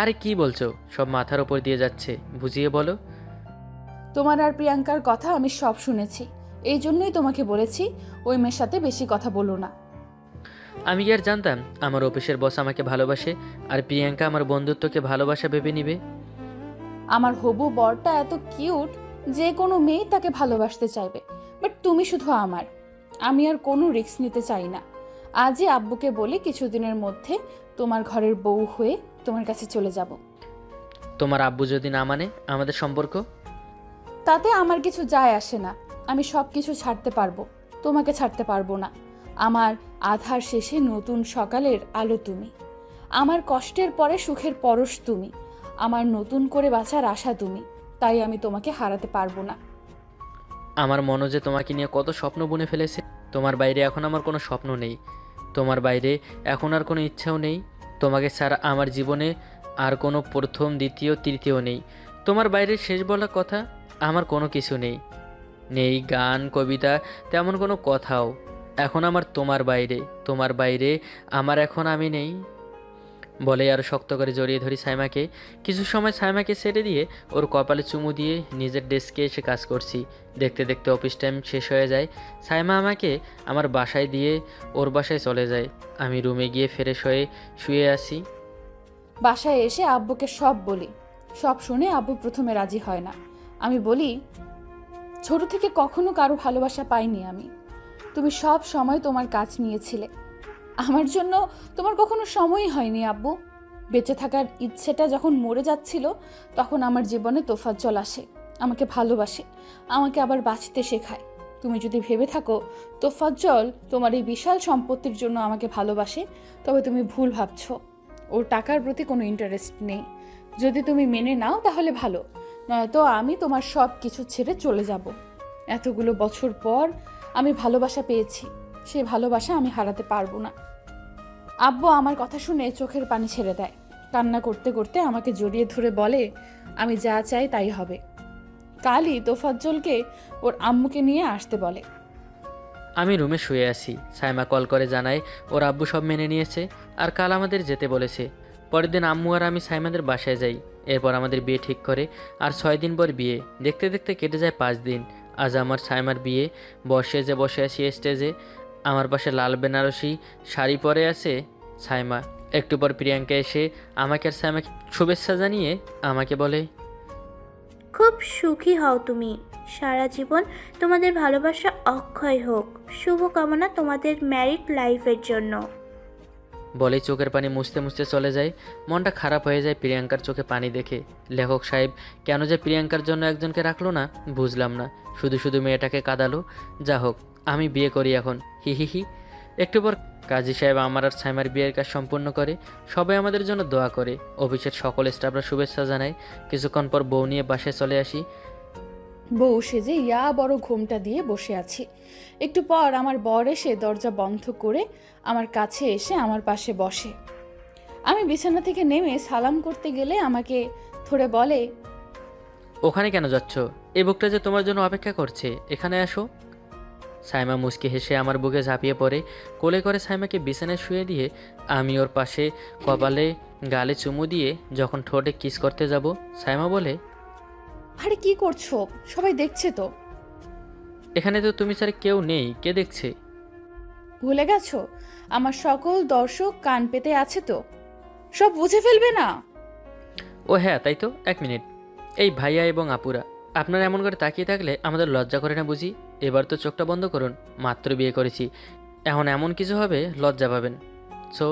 আরে কি বলছো, সব মাথার ওপর দিয়ে যাচ্ছে, বুঝিয়ে বলো।
তোমার আর প্রিয়াঙ্কার কথা আমি সব শুনেছি, এই জন্যই তোমাকে বলেছি ওই মেয়ের সাথে বেশি কথা বলো না।
আমি কি আর জানতাম আমার অফিসের বস আমাকে ভালোবাসে আর প্রিয়াঙ্কা আমার বন্ধুত্বকে ভালোবাসা ভেবে নিবে।
আমার হবু বরটা এত কিউট, যে কোনো মেয়ে তাকে ভালোবাসতে চাইবে, বাট তুমি শুধু আমার। আমি আর কোনো রিস্ক নিতে চাই না। আজই আব্বুকে বলি কিছুদিনের মধ্যে তোমার ঘরের বউ হয়ে তোমার কাছে চলে যাব।
তোমার আব্বু যদি না মানে আমাদের সম্পর্ক?
তাতে আমার কিছু যায় আসে না। আমি সব কিছু ছাড়তে পারবো, তোমাকে ছাড়তে পারবো না। আমার আধার শেষে নতুন সকালের আলো তুমি, আমার কষ্টের পরে সুখের পরশ তুমি, আমার নতুন করে বাঁচার আশা তুমি। তাই আমি তোমাকে হারাতে পারবো না।
আমার মনে যে তোমাকে নিয়ে কত স্বপ্ন বুনে ফেলেছে। তোমার বাইরে এখন আমার কোনো স্বপ্ন নেই, তোমার বাইরে এখন আর কোনো ইচ্ছাও নেই। তোমাকে ছাড়া আমার জীবনে আর কোনো প্রথম দ্বিতীয় তৃতীয় নেই। তোমার বাইরে শেষ বলা কথা আমার কোনো কিছু নেই, নেই গান কবিতা তেমন কোনো কথাও। এখন আমার তোমার বাইরে আমার এখন আমি নেই। বলে আরও শক্ত করে জড়িয়ে ধরি সাইমাকে। কিছু সময় সাইমাকে ছেড়ে দিয়ে ওর কপালে চুমু দিয়ে নিজের ডেস্কে এসে কাজ করছি। দেখতে দেখতে অফিস টাইম শেষ হয়ে যায়। সাইমা আমাকে আমার বাসায় দিয়ে ওর বাসায় চলে যায়। আমি রুমে গিয়ে ফ্রেশ হয়ে শুয়ে আসি।
বাসায় এসে আব্বুকে সব বলি। সব শুনে আব্বু প্রথমে রাজি হয় না। আমি বলি, ছোট থেকে কখনো কারো ভালোবাসা পাইনি আমি। তুমি সব সময় তোমার কাজ নিয়েছিলে, আমার জন্য তোমার কখনো সময়ই হয়নি আব্বু। বেঁচে থাকার ইচ্ছেটা যখন মরে যাচ্ছিল, তখন আমার জীবনে তোফাজ্জল আসে, আমাকে ভালোবাসে, আমাকে আবার বাঁচতে শেখায়। তুমি যদি ভেবে থাকো তোফাজ্জল তোমার এই বিশাল সম্পত্তির জন্য আমাকে ভালোবাসে, তবে তুমি ভুল ভাবছো। ওর টাকার প্রতি কোনো ইন্টারেস্ট নেই। যদি তুমি মেনে নাও তাহলে ভালো, নয়তো আমি তোমার সব কিছু ছেড়ে চলে যাব। এতগুলো বছর পর আমি ভালোবাসা পেয়েছি, সে ভালোবাসা আমি হারাতে পারবো না। আব্বু আমার কথা শুনে চোখের পানি ছেড়ে দেয়। কান্না করতে করতে আমাকে জড়িয়ে ধরে বলে, আমি যা চাই তাই হবে। কালই তোফাজ্জলকে ওর আম্মুকে নিয়ে আসতে বলে।
আমি রুমে শুয়ে আছি। সাইমা কল করে জানায় ওর আব্বু সব মেনে নিয়েছে আর কাল আমাদের যেতে বলেছে। পরের দিন আম্মু আর আমি সাইমাদের বাসায় যাই। এরপর আমাদের বিয়ে ঠিক করে আর 6 দিন পর বিয়ে। দেখতে দেখতে কেটে যায় 5 দিন। আজ আমার সাইমার বিয়ে। বসে আছি স্টেজে। আমার পাশে লাল বেনারসি শাড়ি পরে আছে সাইমা। একটু পর প্রিয়াঙ্কা এসে আমাকে আর সাইমাকে শুভেচ্ছা জানিয়ে আমাকে বলে,
খুব সুখী হও তুমি, সারা জীবন তোমাদের ভালোবাসা অক্ষয় হোক। শুভকামনা তোমাদের ম্যারিড লাইফের জন্য।
বলেই চোখের পানি মুছতে মুছতে চলে যায়। মনটা খারাপ হয়ে যায় প্রিয়াঙ্কার চোখে পানি দেখে। লেখক সাহেব কেন যে প্রিয়াঙ্কার জন্য একজনকে রাখলো না বুঝলাম না, শুধু শুধু মেয়েটাকে কাঁদালো। যা হোক, আমি বিয়ে করি এখন, হি হি হি। একটু পর কাজী সাহেব আমার আর সাইমার বিয়ের কাজ সম্পূর্ণ করে। সবাই আমাদের জন্য দোয়া করে। অফিসের সকল স্টাফরা শুভেচ্ছা জানায়। কিছুক্ষণ পর বউ নিয়ে বাসায় চলে আসি।
বউ সেজে ইয়া বড় ঘোমটা দিয়ে বসে আছি। একটু পর আমার বর এসে দরজা বন্ধ করে আমার কাছে এসে আমার পাশে বসে। আমি বিছানা থেকে নেমে সালাম করতে গেলে আমাকে ধরে বলে,
ওখানে কেন যাচ্ছ? এই বুকটা যে তোমার জন্য অপেক্ষা করছে, এখানে আসো। সাইমা মুচকি হেসে আমার বুকে ঝাঁপিয়ে পড়ে। কোলে করে সাইমাকে বিছানায় শুয়ে দিয়ে আমি ওর পাশে কপালে গালে চুমু দিয়ে যখন ঠোঁটে কিস করতে যাব, সাইমা বলে,
আরে কি করছো? সবাই দেখছে তো।
এখানে তো তুমি ছাড়া কেউ নেই, কে দেখছে?
ভুলে গেছো আমার সকল দর্শক কান পেতে আছে তো, সব বুঝে ফেলবে না?
ও হ্যাঁ, তাই তো। 1 মিনিট। এই ভাইয়া এবং আপুরা, আপনারা এমন করে তাকিয়ে থাকলে আমাদের লজ্জা করে না বুঝি? এবার তো চোখটা বন্ধ করুন, মাত্র বিয়ে করেছি, এখন এমন কিছু হবে লজ্জা পাবেন। সো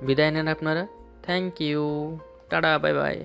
বিদায় নেন আপনারা। Thank you, tata, bye by.